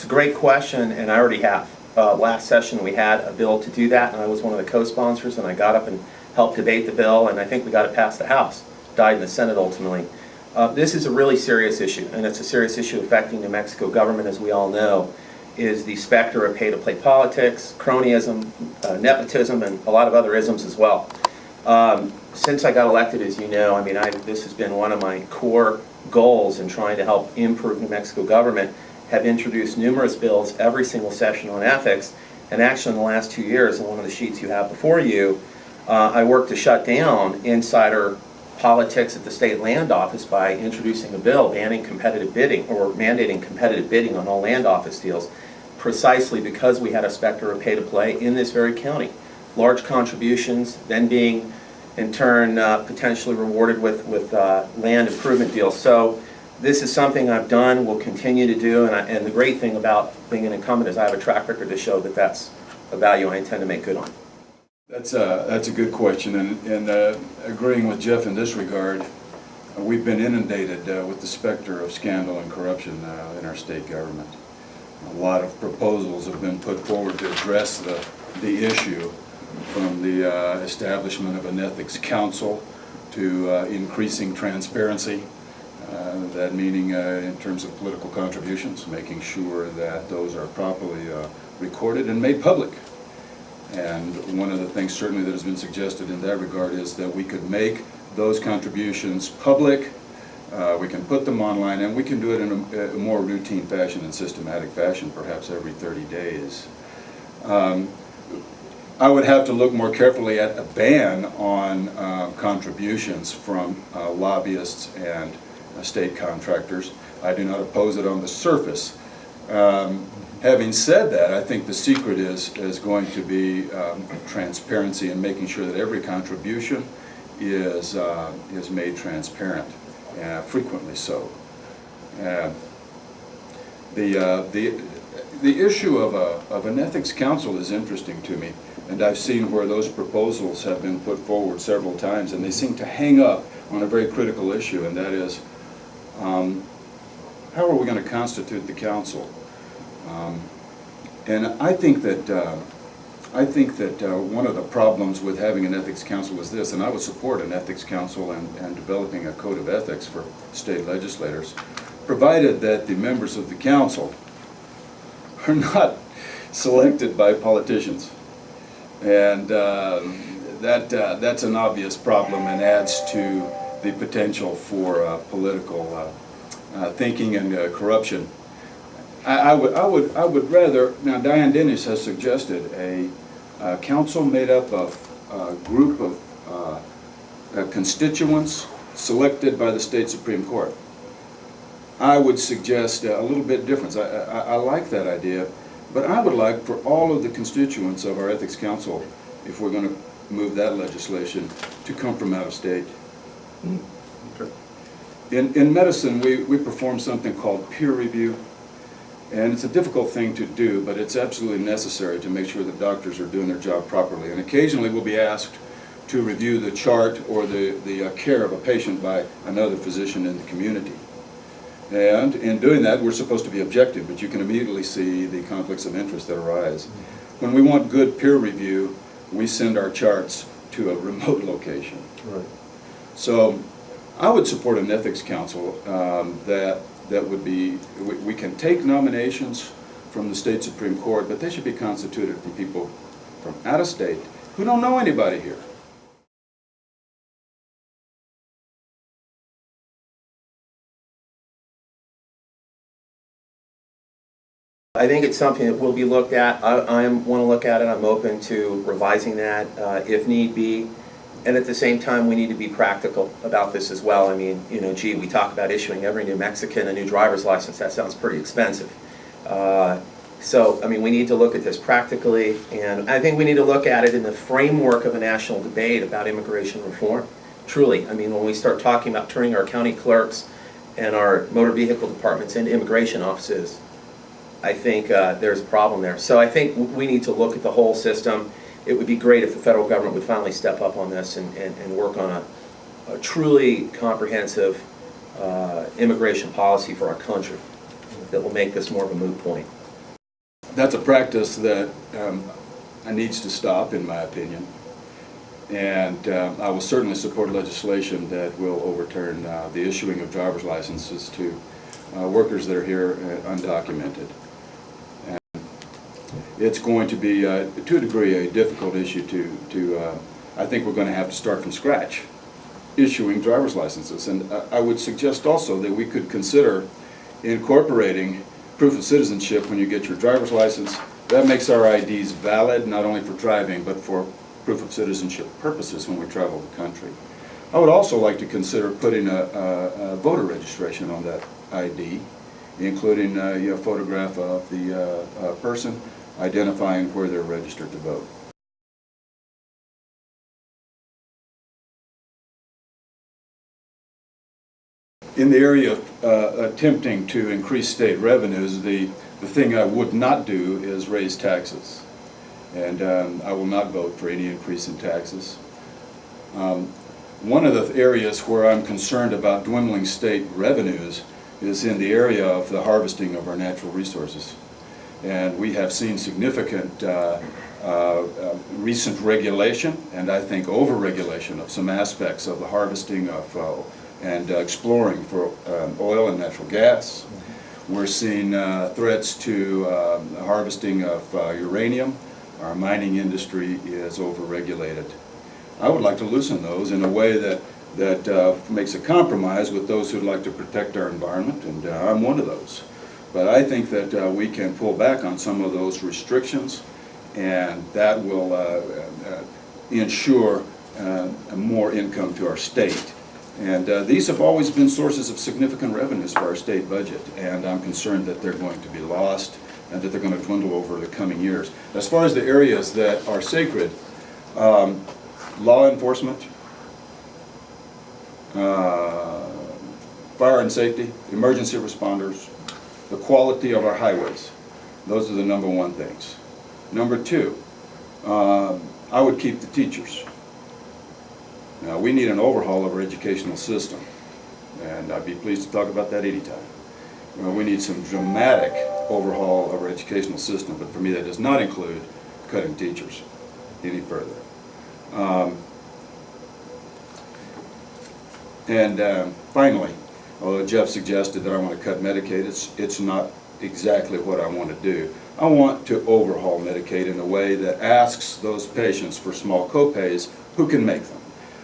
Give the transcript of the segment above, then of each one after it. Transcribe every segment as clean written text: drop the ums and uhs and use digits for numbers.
a great question, and I already have. Last session we had a bill to do that, and I was one of the co-sponsors, and I got up and helped debate the bill, and I think we got it past the House. Died in the Senate ultimately. This is a really serious issue, and it's a serious issue affecting New Mexico government, as we all know, is the specter of pay-to-play politics, cronyism, nepotism, and a lot of other isms as well. Since I got elected, as you know, I mean, this has been one of my core goals in trying to help improve New Mexico government. Have introduced numerous bills every single session on ethics, and actually in the last 2 years, in one of the sheets you have before you, I worked to shut down insider politics at the state land office by introducing a bill banning competitive bidding, or mandating competitive bidding on all land office deals, precisely because we had a specter of pay-to-play in this very county. Large contributions, then being in turn potentially rewarded with land improvement deals. So this is something I've done, will continue to do, and the great thing about being an incumbent is I have a track record to show that that's a value I intend to make good on. That's a good question, and agreeing with Jeff in this regard, we've been inundated with the specter of scandal and corruption in our state government. A lot of proposals have been put forward to address the issue, from the establishment of an ethics council to increasing transparency, that meaning in terms of political contributions, making sure that those are properly recorded and made public. And one of the things certainly that has been suggested in that regard is that we could make those contributions public, we can put them online, and we can do it in a more routine fashion and systematic fashion, perhaps every 30 days. I would have to look more carefully at a ban on contributions from lobbyists and state contractors. I do not oppose it on the surface. Having said that, I think the secret is going to be transparency and making sure that every contribution is made transparent, frequently so. The issue of an ethics council is interesting to me, and I've seen where those proposals have been put forward several times, and they seem to hang up on a very critical issue, and that is, how are we going to constitute the council? And I think that one of the problems with having an ethics council is this, and I would support an ethics council and developing a code of ethics for state legislators, provided that the members of the council are not selected by politicians. And that's an obvious problem and adds to the potential for political thinking and corruption. I would rather, now Diane Dennis has suggested a council made up of a group of constituents selected by the state Supreme Court. I would suggest a little bit different. I like that idea, but I would like for all of the constituents of our ethics council, if we're going to move that legislation, to come from out of state. Okay. In medicine, we perform something called peer review. And it's a difficult thing to do, but it's absolutely necessary to make sure that doctors are doing their job properly. And occasionally we'll be asked to review the chart or the care of a patient by another physician in the community. And in doing that, we're supposed to be objective, but you can immediately see the conflicts of interest that arise. When we want good peer review, we send our charts to a remote location. Right. So I would support an ethics council that would be, we can take nominations from the state Supreme Court, but they should be constituted from people from out of state who don't know anybody here. I think it's something that will be looked at. I want to look at it. I'm open to revising that if need be. And at the same time, we need to be practical about this as well. I mean, you know, gee, we talk about issuing every New Mexican a new driver's license. That sounds pretty expensive. So, I mean, we need to look at this practically, and I think we need to look at it in the framework of a national debate about immigration reform. Truly, I mean, when we start talking about turning our county clerks and our motor vehicle departments into immigration offices, I think there's a problem there. So I think we need to look at the whole system. It would be great if the federal government would finally step up on this and work on a truly comprehensive immigration policy for our country that will make this more of a moot point. That's a practice that needs to stop, in my opinion. And I will certainly support legislation that will overturn the issuing of driver's licenses to workers that are here undocumented. And it's going to be, to a degree, a difficult issue I think we're going to have to start from scratch issuing driver's licenses. And I would suggest also that we could consider incorporating proof of citizenship when you get your driver's license. That makes our IDs valid not only for driving but for proof of citizenship purposes when we travel the country. I would also like to consider putting a voter registration on that ID, including a photograph of the person identifying where they're registered to vote. In the area of attempting to increase state revenues, the thing I would not do is raise taxes. And I will not vote for any increase in taxes. One of the areas where I'm concerned about dwindling state revenues is in the area of the harvesting of our natural resources. And we have seen significant recent regulation, and I think over-regulation of some aspects of the harvesting of and exploring for oil and natural gas. We're seeing threats to harvesting of uranium. Our mining industry is over-regulated. I would like to loosen those in a way that makes a compromise with those who'd like to protect our environment, and I'm one of those. But I think that we can pull back on some of those restrictions, and that will ensure more income to our state. And these have always been sources of significant revenues for our state budget, and I'm concerned that they're going to be lost and that they're going to dwindle over the coming years. As far as the areas that are sacred, law enforcement, fire and safety, emergency responders, the quality of our highways, those are the #1 things. #2, I would keep the teachers. Now, we need an overhaul of our educational system, and I'd be pleased to talk about that anytime. We need some dramatic overhaul of our educational system, but for me that does not include cutting teachers any further. Finally, although Jeff suggested that I want to cut Medicaid, it's not exactly what I want to do. I want to overhaul Medicaid in a way that asks those patients for small copays who can make them.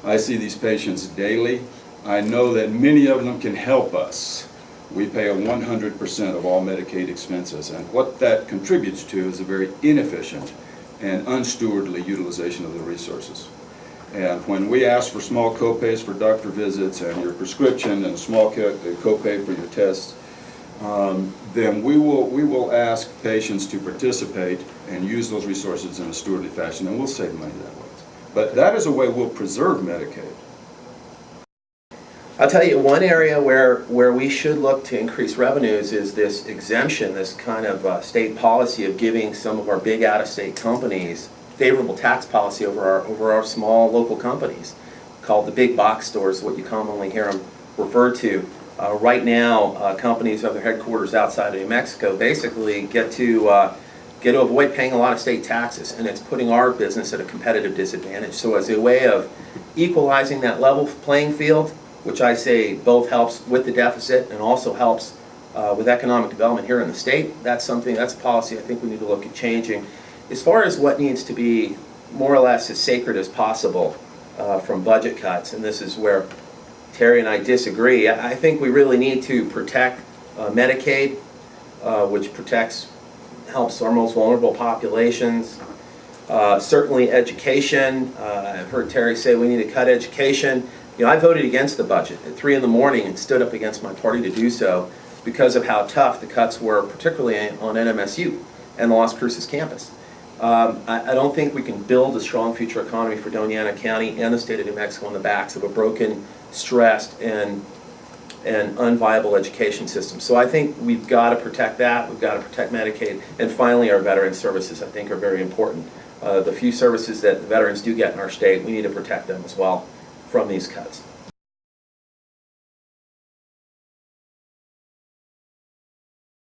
I see these patients daily. I know that many of them can help us. We pay 100% of all Medicaid expenses, and what that contributes to is a very inefficient and unstewardly utilization of the resources. And when we ask for small copays for doctor visits and your prescription and a small copay for your tests, then we will ask patients to participate and use those resources in a stewardly fashion, and we'll save money that way. But that is a way we'll preserve Medicaid. I'll tell you, one area where we should look to increase revenues is this exemption, this kind of state policy of giving some of our big out-of-state companies favorable tax policy over our small local companies, called the big box stores, what you commonly hear them referred to. Right now, companies have their headquarters outside of New Mexico basically get to avoid paying a lot of state taxes, and it's putting our business at a competitive disadvantage. So as a way of equalizing that level playing field, which I say both helps with the deficit and also helps with economic development here in the state, that's a policy I think we need to look at changing. As far as what needs to be more or less as sacred as possible from budget cuts, and this is where Terry and I disagree, I think we really need to protect Medicaid, which helps our most vulnerable populations. Certainly education. I've heard Terry say we need to cut education. You know, I voted against the budget at 3 in the morning and stood up against my party to do so because of how tough the cuts were, particularly on NMSU and the Las Cruces campus. I don't think we can build a strong future economy for Doña Ana County and the state of New Mexico on the backs of a broken, stressed, and unviable education system. So I think we've got to protect that. We've got to protect Medicaid. And finally, our veteran services, I think, are very important. The few services that the veterans do get in our state, we need to protect them as well from these cuts.